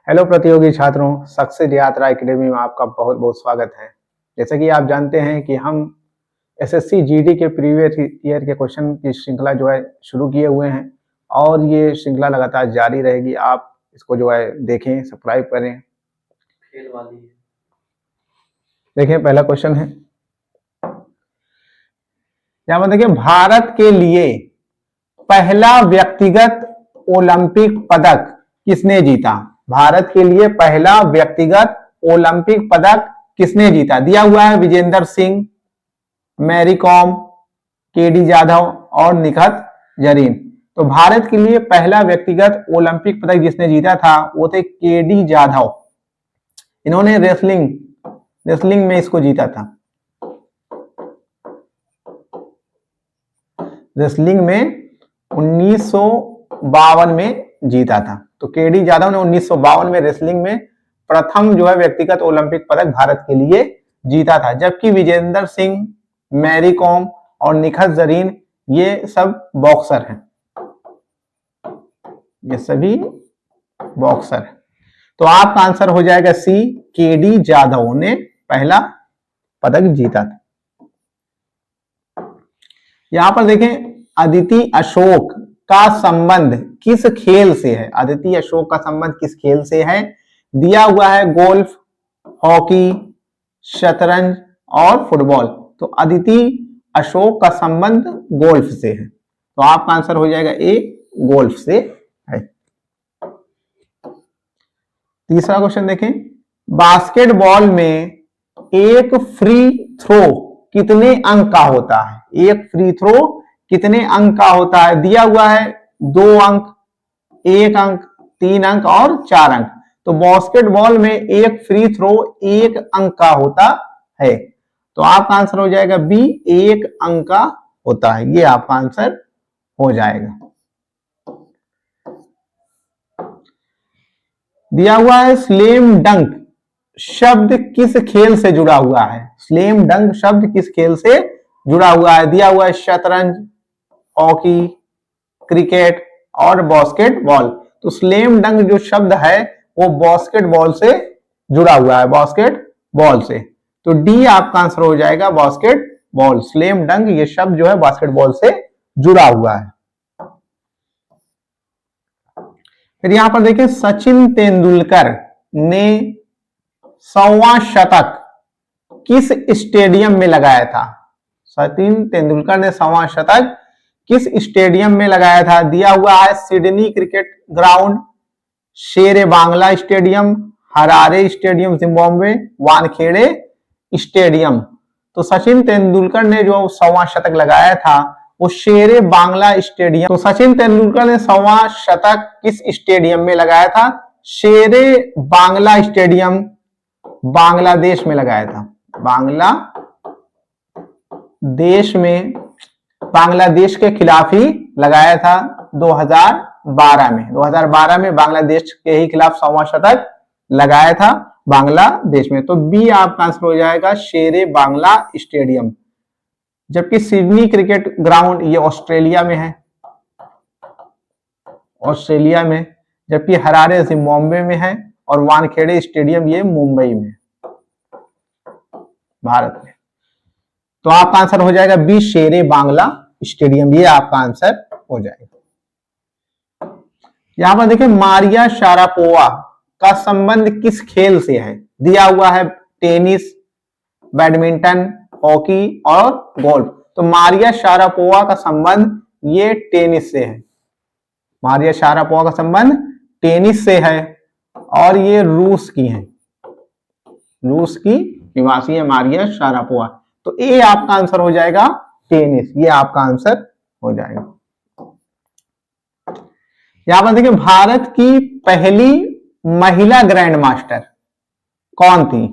Hello प्रतियोगी छात्रों, success यात्रा एकेडमी में आपका बहुत बहुत स्वागत है। जैसे कि आप जानते हैं कि हम एसएससी जीडी के प्रीवियस ईयर के क्वेश्चन की श्रृंखला जो है शुरू किए हुए हैं और ये श्रृंखला लगातार जारी रहेगी। आप इसको जो है देखें, सब्सक्राइब करें। खेल वाली देखिए पहला क्वेश्चन है, यहाँ पर देखिए भारत के लिए पहला व्यक्तिगत ओलंपिक पदक किसने जीता। भारत के लिए पहला व्यक्तिगत ओलंपिक पदक किसने जीता। दिया हुआ है विजेंद्र सिंह, मैरी कॉम, केडी जाधव और निखत जरीन। तो भारत के लिए पहला व्यक्तिगत ओलंपिक पदक जिसने जीता था वो थे केडी जाधव। इन्होंने रेसलिंग में इसको जीता था। रेसलिंग में 1952 में जीता था। तो केडी जाधव ने 1952 में रेसलिंग में प्रथम जो है व्यक्तिगत ओलंपिक पदक भारत के लिए जीता था, जबकि विजेंद्र सिंह, मैरी कॉम और निखत जरीन ये सब बॉक्सर हैं। ये सभी बॉक्सर हैं। तो आपका आंसर हो जाएगा सी, केडी जाधव ने पहला पदक जीता था। यहां पर देखें अदिति अशोक का संबंध किस खेल से है। अदिति अशोक का संबंध किस खेल से है। दिया हुआ है गोल्फ, हॉकी, शतरंज और फुटबॉल। तो अदिति अशोक का संबंध गोल्फ से है। तो आपका आंसर हो जाएगा ए, गोल्फ से है। तीसरा क्वेश्चन देखें, बास्केटबॉल में एक फ्री थ्रो कितने अंक का होता है। एक फ्री थ्रो कितने अंक का होता है। दिया हुआ है 2 अंक, 1 अंक, 3 अंक और 4 अंक। तो बास्केटबॉल में एक फ्री थ्रो 1 अंक का होता है। तो आपका आंसर हो जाएगा बी, 1 अंक का होता है। ये आपका आंसर हो जाएगा। दिया हुआ है स्लेम डंक शब्द किस खेल से जुड़ा हुआ है। स्लेम डंक शब्द किस खेल से जुड़ा हुआ है। दिया हुआ है शतरंज, हॉकी, क्रिकेट और बास्केटबॉल। तो स्लेम डंक जो शब्द है वो बास्केटबॉल से जुड़ा हुआ है, बास्केटबॉल से। तो डी आपका आंसर हो जाएगा, बास्केटबॉल। स्लेम डंक ये शब्द जो है बास्केटबॉल से जुड़ा हुआ है। फिर यहां पर देखिए सचिन तेंदुलकर ने 100वां शतक किस स्टेडियम में लगाया था। सचिन तेंदुलकर ने 100वां शतक किस स्टेडियम में लगाया था। दिया हुआ है सिडनी क्रिकेट ग्राउंड, शेरे Bangla stadium, Harare stadium Zimbabwe, Wankhede stadium. तो सचिन तेंदुलकर ने जो 100वां शतक लगाया था वो शेरे बांग्ला स्टेडियम। तो सचिन तेंदुलकर ने 100वां शतक किस स्टेडियम में लगाया था। शेरे बांग्ला स्टेडियम, बांग्लादेश में लगाया था। बांग्लादेश के खिलाफ ही लगाया था 2012 में। 2012 में बांग्लादेश के ही खिलाफ 100वां शतक लगाया था बांग्लादेश में। तो बी आपका आंसर हो जाएगा, शेरे बांग्ला स्टेडियम। जबकि सिडनी क्रिकेट ग्राउंड ये ऑस्ट्रेलिया में है, ऑस्ट्रेलिया में। जबकि हरारे जिम्बाब्वे में है और वानखेड़े स्टेडियम ये मुंबई में, भारत में। तो आपका आंसर हो जाएगा बी, शेरे बांग्ला स्टेडियम। ये आपका आंसर हो जाएगा। यहां पर देखिए मारिया शारापोवा का संबंध किस खेल से है। दिया हुआ है टेनिस, बैडमिंटन, हॉकी और गोल्फ। तो मारिया शारापोवा का संबंध ये टेनिस से है। मारिया शारापोवा का संबंध टेनिस से है और ये रूस की है, रूस की निवासी है मारिया शारापोवा। तो ए आपका आंसर हो जाएगा, टेनिस। ये आपका आंसर हो जाएगा। यहां पर देखिए भारत की पहली महिला ग्रैंड मास्टर कौन थी।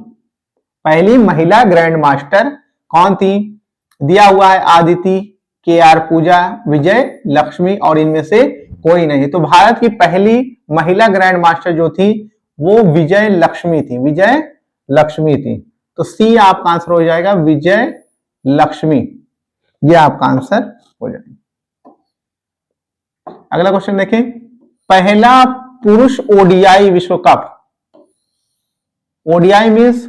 पहली महिला ग्रैंड मास्टर कौन थी। दिया हुआ है आदिति, KR पूजा, विजय लक्ष्मी और इनमें से कोई नहीं। तो भारत की पहली महिला ग्रैंड मास्टर जो थी वो विजय लक्ष्मी थी, विजय लक्ष्मी थी। तो सी आपका आंसर हो जाएगा, विजय लक्ष्मी। ये आपका आंसर हो जाएगा। अगला क्वेश्चन देखें, पहला पुरुष ODI विश्व cup ODI means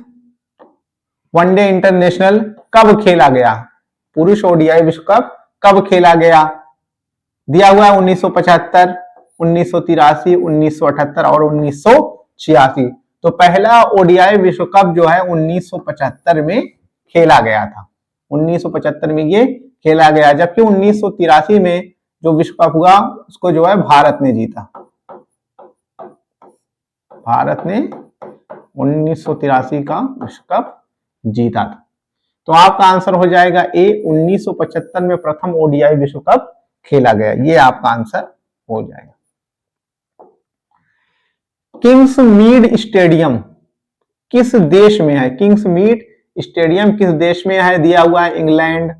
one day international कब खेला गया, पुरुष ओडीआई विश्व कप कब खेला गया, दिया हुआ है 1975, 1983, 1978 और 1986। तो पहला ओडीआई विश्व कप जो है 1975 में खेला गया था, 1975 में ये खेला गया, जबकि 1983 में जो विश्व कप हुआ उसको जो है भारत ने जीता, भारत ने 1983 का विश्व कप जीता था। तो आपका आंसर हो जाएगा ए, 1975 में प्रथम ओडीआई विश्व कप खेला गया, ये आपका आंसर हो जाएगा। किंग्स मीड स्टेडियम किस देश में है, किंग्स मीड स्टेडियम किस देश में है, दिया हुआ है इंग्लैंड,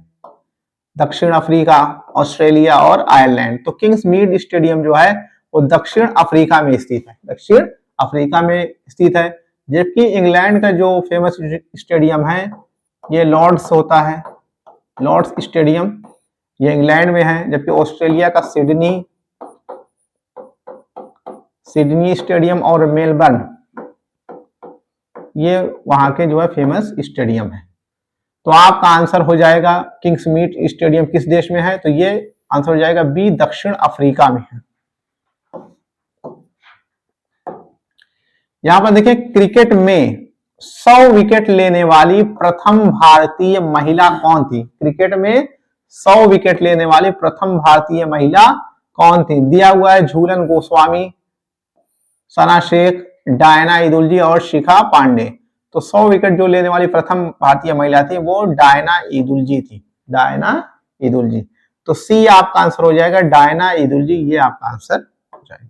दक्षिण अफ्रीका, ऑस्ट्रेलिया और आयरलैंड। तो किंग्स मीड स्टेडियम जो है वो दक्षिण अफ्रीका में स्थित है, दक्षिण अफ्रीका में स्थित है, जबकि इंग्लैंड का जो फेमस स्टेडियम है ये लॉर्ड्स होता है, लॉर्ड्स स्टेडियम ये इंग्लैंड में है, जबकि ऑस्ट्रेलिया का सिडनी स्टेडियम और मेलबर्न ये वहां के जो है फेमस स्टेडियम है। तो आपका आंसर हो जाएगा किंग्स मीड स्टेडियम किस देश में है, तो ये आंसर हो जाएगा बी, दक्षिण अफ्रीका में है। यहां पर देखिए क्रिकेट में 100 विकेट लेने वाली प्रथम भारतीय महिला कौन थी, क्रिकेट में 100 विकेट लेने वाली प्रथम भारतीय महिला कौन थी, दिया हुआ है झूलन गोस्वामी, सना शेख, डायना ईदुलजी और शिखा पांडे। तो 100 विकेट जो लेने वाली प्रथम भारतीय महिला थी वो डायना ईदुलजी थी, डायना ईदुलजी। तो सी आपका आंसर हो जाएगा, डायना ईदुलजी, ये आपका आंसर हो जाएगा।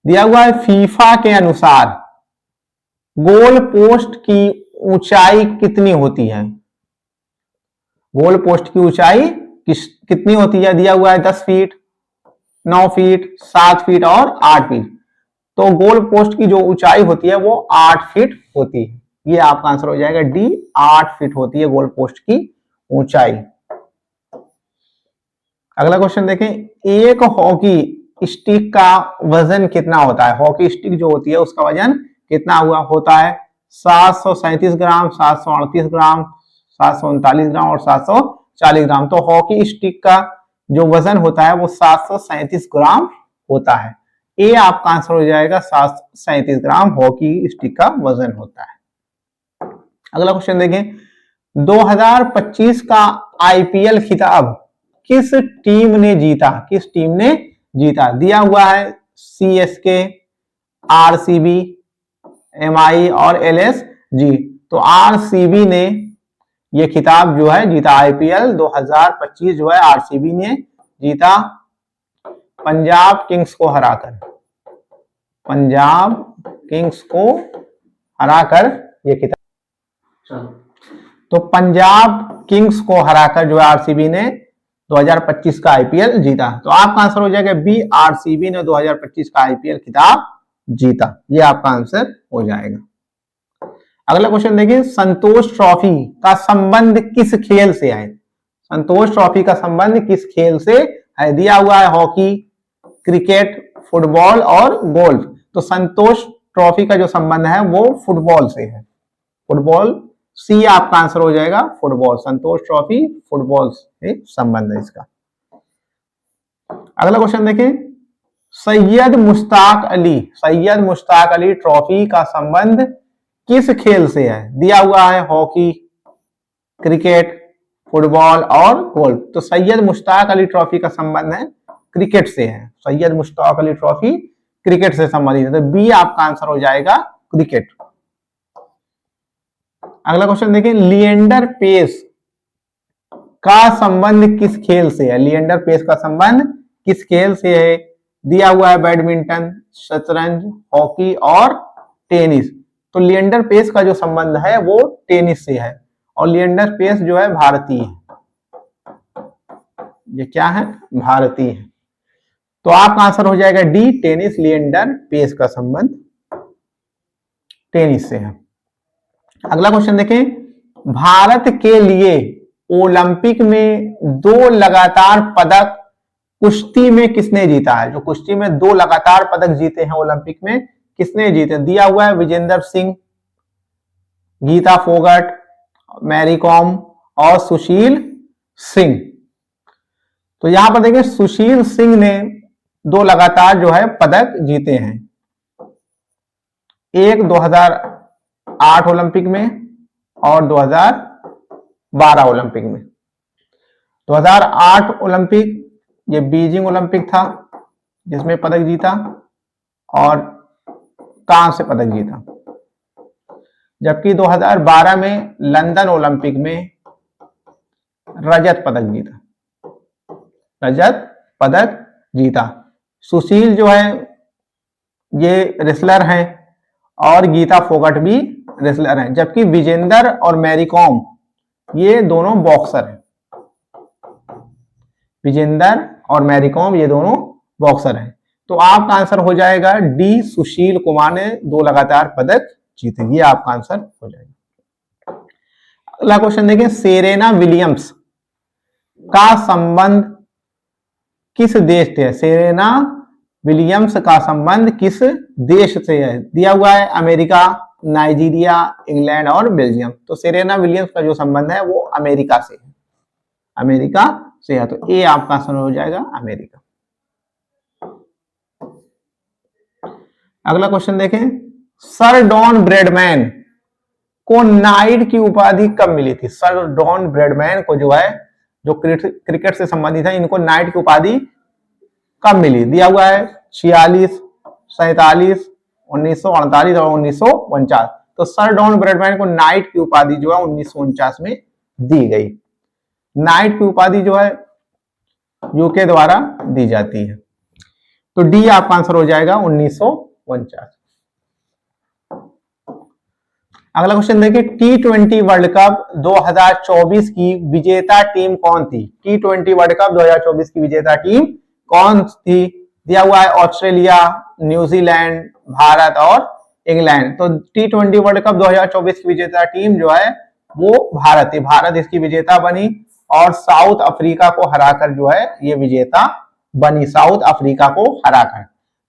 दिया हुआ है फीफा के अनुसार गोल पोस्ट की ऊंचाई कितनी होती है, गोल पोस्ट की ऊंचाई कितनी होती है, दिया हुआ है 10 फीट, 9 फीट, 7 फीट और 8 फीट। तो गोल पोस्ट की जो ऊंचाई होती है वो 8 फीट होती है, ये आपका आंसर हो जाएगा डी, 8 फीट होती है गोल पोस्ट की ऊंचाई। अगला क्वेश्चन देखें, एक हॉकी स्टिक का वजन कितना होता है, हॉकी स्टिक जो होती है उसका वजन कितना हुआ होता है, 737 ग्राम, 738 ग्राम, 739 ग्राम और 740 ग्राम। तो हॉकी स्टिक का जो वजन होता है वो 737 ग्राम होता है, ए आपका आंसर हो जाएगा, 737 ग्राम हॉकी स्टिक का वजन होता है। अगला क्वेश्चन देखें, 2025 का आईपीएल खिताब किस टीम ने जीता, किस टीम ने जीता, दिया हुआ है सीएसके, आरसीबी, एमआई और एलएसजी। तो आरसीबी ने ये खिताब जो है जीता, आईपीएल 2025 जो है आरसीबी ने जीता पंजाब किंग्स को हराकर, पंजाब किंग्स को हराकर ये खिताब। तो पंजाब किंग्स को हराकर जो है आरसीबी ने 2025 का आईपीएल जीता। तो आपका आंसर हो जाएगा बी, आरसीबी ने 2025 का आईपीएल खिताब जीता, ये आपका आंसर हो जाएगा। अगला क्वेश्चन देखिए, संतोष ट्रॉफी का संबंध किस खेल से है, संतोष ट्रॉफी का संबंध किस खेल से है, दिया हुआ है हॉकी, क्रिकेट, फुटबॉल और गोल्फ। तो संतोष ट्रॉफी का जो संबंध है वो फुटबॉल से है, फुटबॉल, सी आपका आंसर हो जाएगा फुटबॉल, संतोष ट्रॉफी फुटबॉल से संबंध है इसका। अगला क्वेश्चन देखें, सैयद मुश्ताक अली ट्रॉफी का संबंध किस खेल से है, दिया हुआ है हॉकी, क्रिकेट, फुटबॉल और गोल्फ। तो सैयद मुश्ताक अली ट्रॉफी का संबंध है क्रिकेट से है, सैयद मुश्ताक अली ट्रॉफी क्रिकेट से संबंधित है, तो बी आपका आंसर हो जाएगा क्रिकेट। अगला क्वेश्चन देखिए, लिएंडर पेस का संबंध किस खेल से है, लिएंडर पेस का संबंध किस खेल से है, दिया हुआ है बैडमिंटन, शतरंज, हॉकी और टेनिस। तो लिएंडर पेस का जो संबंध है वो टेनिस से है, और लिएंडर पेस जो है भारतीय है, ये क्या है, भारतीय है। तो आपका आंसर हो जाएगा डी, टेनिस, लिएंडर पेस का संबंध टेनिस से है। अगला क्वेश्चन देखें, भारत के लिए ओलंपिक में 2 लगातार पदक कुश्ती में किसने जीता है, जो कुश्ती में 2 लगातार पदक जीते हैं ओलंपिक में, किसने जीते? दिया हुआ है विजेंदर सिंह, गीता फोगट, मैरी कॉम और सुशील सिंह। तो यहां पर देखिए सुशील सिंह ने 2 लगातार जो है पदक जीते हैं, एक 2008 ओलंपिक में और 2012 ओलंपिक में। 2008 ओलंपिक ये बीजिंग ओलंपिक था जिसमें पदक जीता और कांस्य पदक जीता, जबकि 2012 में लंदन ओलंपिक में रजत पदक जीता, रजत पदक जीता। सुशील जो है ये रेसलर हैं और गीता फोगट भी रेसलर हैं, जबकि विजेंदर और मैरी कॉम ये दोनों बॉक्सर हैं। विजेंदर और मैरी कॉम ये दोनों बॉक्सर हैं। तो आपका आंसर हो जाएगा डी, सुशील कुमार ने 2 लगातार पदक जीते। ये आपका आंसर हो जाएगा। अगला क्वेश्चन देखिए, सेरेना विलियम्स का संबंध किस देश से है? सेरेना विलियम्स का संबंध किस देश से है? दिया हुआ है अमेरिका, नाइजीरिया, इंग्लैंड और बेल्जियम। तो सेरेना विलियम्स का जो संबंध है वो अमेरिका से है, अमेरिका से है। तो ए आपका आंसर हो जाएगा अमेरिका। अगला क्वेश्चन देखें, सर डॉन ब्रैडमैन को नाइट की उपाधि कब मिली थी? सर डॉन ब्रैडमैन को जो है, जो क्रिकेट से संबंधित है, इनको नाइट की उपाधि कब मिली? दिया हुआ है 46, 47, 1948 और 1949। तो सर डॉन ब्रैडमैन को नाइट की उपाधि जो है 1949 में दी गई। नाइट की उपाधि जो है यूके द्वारा दी जाती है। तो डी आपका आंसर हो जाएगा 1949। अगला क्वेश्चन देखिए, T20 वर्ल्ड कप 2024 की विजेता टीम कौन थी? T20 वर्ल्ड कप 2024 की विजेता टीम कौन थी? दिया हुआ है ऑस्ट्रेलिया, न्यूजीलैंड, भारत और इंग्लैंड। तो T20 वर्ल्ड कप 2024 की विजेता टीम जो है वो भारत थी। भारत इसकी विजेता बनी और साउथ अफ्रीका को हराकर जो है ये विजेता बनी, साउथ अफ्रीका को हराकर।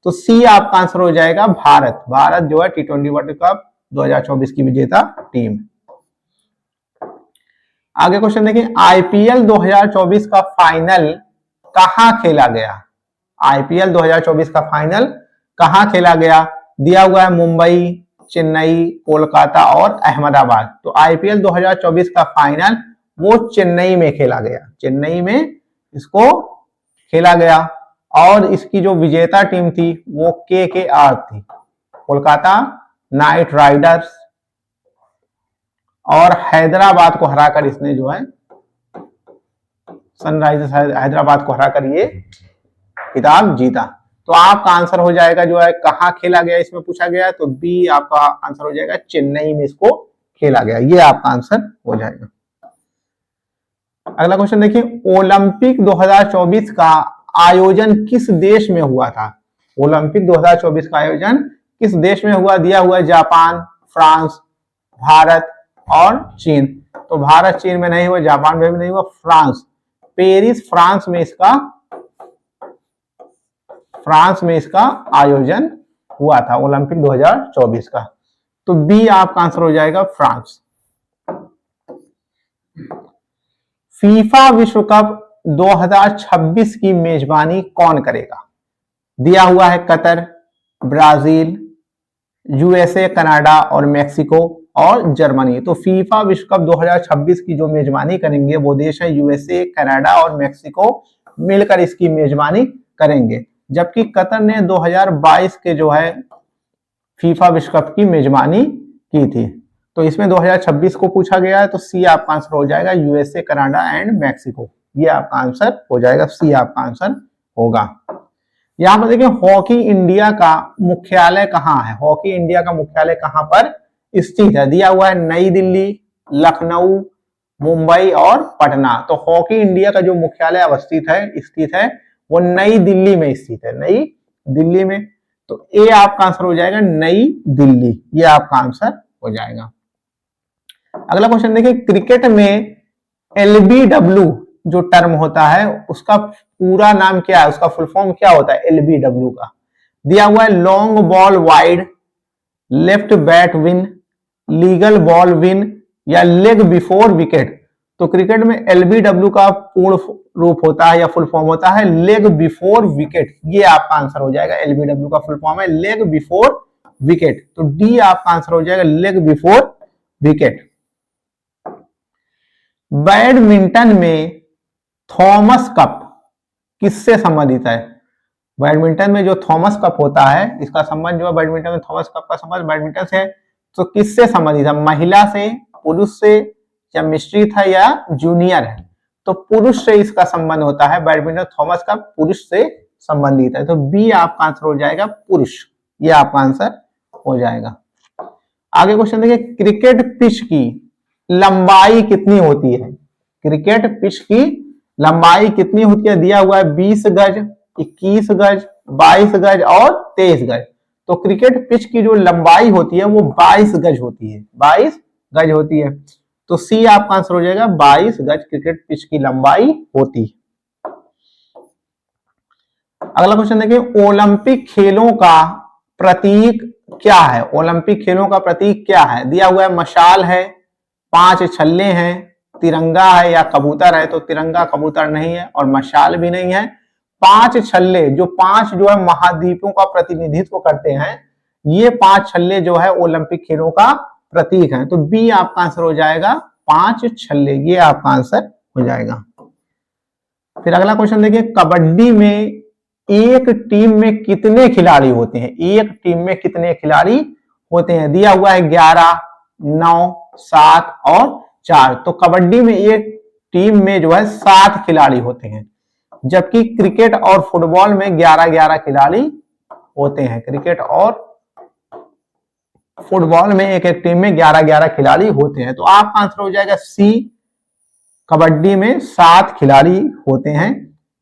तो सी आपका आंसर हो जाएगा भारत। भारत जो है T20 वर्ल्ड कप 2024 की विजेता टीम। आगे क्वेश्चन देखिए, आईपीएल 2024 का फाइनल कहां खेला गया? आईपीएल 2024 का फाइनल कहां खेला गया? दिया हुआ है मुंबई, चेन्नई, कोलकाता और अहमदाबाद। तो आईपीएल 2024 का फाइनल वो चेन्नई में खेला गया, चेन्नई में इसको खेला गया। और इसकी जो विजेता टीम थी वो केकेआर थी, कोलकाता नाइट राइडर्स, और हैदराबाद को हराकर इसने जो है, सनराइजर्स हैदराबाद को हराकर ये खिताब जीता। तो आपका आंसर हो जाएगा जो है कहां खेला गया, इसमें पूछा गया है, तो बी आपका आंसर हो जाएगा चेन्नई में इसको खेला गया। ये आपका आंसर हो जाएगा। अगला क्वेश्चन देखिए, ओलंपिक 2024 का आयोजन किस देश में हुआ था? ओलंपिक 2024 का आयोजन किस देश में हुआ? दिया हुआ है जापान, फ्रांस, भारत और चीन। तो भारत चीन में नहीं हुआ, जापान में भी नहीं हुआ, फ्रांस, पेरिस फ्रांस में इसका आयोजन हुआ था ओलंपिक 2024 का। तो बी आपका आंसर हो जाएगा फ्रांस। फीफा विश्व कप 2026 की मेजबानी कौन करेगा? दिया हुआ है कतर, ब्राजील, यूएसए, कनाडा और मेक्सिको और जर्मनी। तो फीफा विश्व कप 2026 की जो मेजबानी करेंगे वो देश है यूएसए, कनाडा और मेक्सिको मिलकर इसकी मेजबानी करेंगे। जबकि कतर ने 2022 के जो है फीफा विश्व कप की मेजबानी की थी। तो इसमें 2026 को पूछा गया है, तो सी आपका आंसर हो जाएगा यूएसए, कनाडा एंड मेक्सिको। ये आपका आंसर हो जाएगा, सी आपका आंसर होगा। यहां पर देखिए, हॉकी इंडिया का मुख्यालय कहां है? हॉकी इंडिया का मुख्यालय कहां पर स्थित है? दिया हुआ है नई दिल्ली, लखनऊ, मुंबई और पटना। तो हॉकी इंडिया का जो मुख्यालय स्थित है वो नई दिल्ली में स्थित है, नई दिल्ली में। तो ए आपका आंसर हो जाएगा नई दिल्ली। ये आपका आंसर हो जाएगा। अगला क्वेश्चन देखिए, क्रिकेट में एलबीडब्ल्यू जो टर्म होता है उसका पूरा नाम क्या है, उसका फुल फॉर्म क्या होता है एलबीडब्ल्यू का? दिया हुआ है long ball wide, left bat win, legal ball win या लेग बिफोर विकेट। तो क्रिकेट में एलबीडब्ल्यू का पूर्ण रूप होता है या फुल फॉर्म होता है लेग बिफोर विकेट। ये आपका आंसर हो जाएगा। एलबीडब्ल्यू का फुल फॉर्म है लेग बिफोर विकेट। तो डी आपका आंसर हो जाएगा लेग बिफोर विकेट। बैडमिंटन में थॉमस कप किससे संबंधित है? बैडमिंटन में जो थॉमस कप होता है, इसका संबंध जो है बैडमिंटन में थॉमस कप का संबंध बैडमिंटन से है। तो किससे संबंधित है? महिला से, पुरुष से, या मिश्रित है या जूनियर है? तो पुरुष से इसका संबंध होता है। बैडमिंटन थॉमस कप पुरुष से संबंधित है। तो बी आपका आंसर हो जाएगा पुरुष। ये आपका आंसर हो जाएगा। आगे क्वेश्चन देखिए, क्रिकेट पिच की लंबाई कितनी होती है? क्रिकेट पिच की लंबाई कितनी होती है? दिया हुआ है 20 गज, 21 गज, 22 गज और 23 गज। तो क्रिकेट पिच की जो लंबाई होती है वो 22 गज होती है। 22 गज होती है। तो सी आपका आंसर हो जाएगा 22 गज क्रिकेट पिच की लंबाई होती है। अगला क्वेश्चन देखिए, ओलंपिक खेलों का प्रतीक क्या है? ओलंपिक खेलों का प्रतीक क्या है? दिया हुआ है मशाल है, 5 छल्ले हैं, तिरंगा है या कबूतर है। तो तिरंगा कबूतर नहीं है और मशाल भी नहीं है। 5 छल्ले, जो 5 जो है महाद्वीपों का प्रतिनिधित्व करते हैं, ये 5 छल्ले जो है ओलंपिक खेलों का प्रतीक है। तो बी आपका आंसर हो जाएगा 5 छल्ले। ये आपका आंसर हो जाएगा। फिर अगला क्वेश्चन देखिए, कबड्डी में एक टीम में कितने खिलाड़ी होते हैं? एक टीम में कितने खिलाड़ी होते हैं? दिया हुआ है 11, 9, 7 और 4। तो कबड्डी में एक टीम में जो है 7 खिलाड़ी होते हैं, जबकि क्रिकेट और फुटबॉल में 11-11 खिलाड़ी होते हैं। क्रिकेट और फुटबॉल में एक एक टीम में 11-11 खिलाड़ी होते हैं। तो आपका आंसर हो जाएगा सी, कबड्डी में 7 खिलाड़ी होते हैं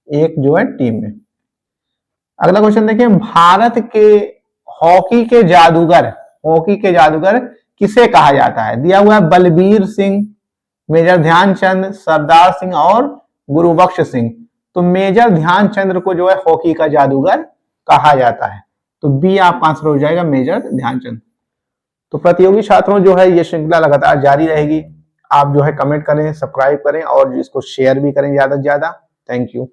एक जो है टीम में। अगला क्वेश्चन देखिए, भारत के हॉकी के जादूगर किसे कहा जाता है? दिया हुआ है बलबीर सिंह, मेजर ध्यानचंद, सरदार सिंह और गुरुबख्श सिंह। तो मेजर ध्यानचंद को जो है हॉकी का जादूगर कहा जाता है। तो बी आपका आंसर हो जाएगा मेजर ध्यानचंद। तो प्रतियोगी छात्रों जो है ये श्रृंखला लगातार जारी रहेगी। आप जो है कमेंट करें, सब्सक्राइब करें और इसको शेयर भी करें ज्यादा से ज्यादा। Thank you.